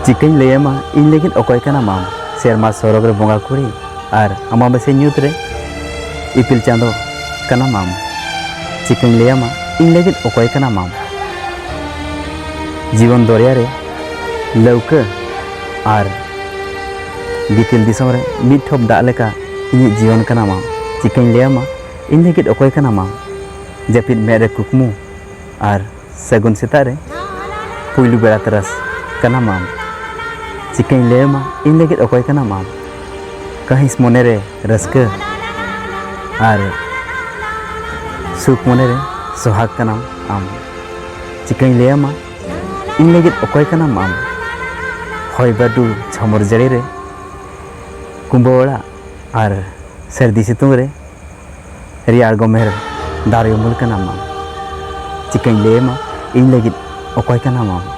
Chicken lemma इन लेकिन अकोय कना माम सेरमा सरग रे बोंगा कुड़ी और अमाबस्या न्यूत रे इपिल चांदो कना माम चिकन लैमा इन लेकिन अकोय कना माम जीवन दरिया रे लौका और गितिल दिसम रे मिट ठोप दा लेका इन जीवन कना माम चिकन लैमा इन लेकिन अकोय कना माम जपिद मेरे कुकमु और सगुन सेता रे पुइलु बेड़ा तरस कना माम चिकन लैमा इन लेकिन अकोय कना माम कहिस मोने रे रस्क और सुख मोने रे सोहाग कना आम चिकन लैमा इन लेकिन अकोय कना माम हय बादु झमर जड़ी रे कुंबोड़ा और सर्दी सितुंग रे रियार गमेर दारे उमुल कना माम चिकन लैमा इन लेकिन अकोय कना माम।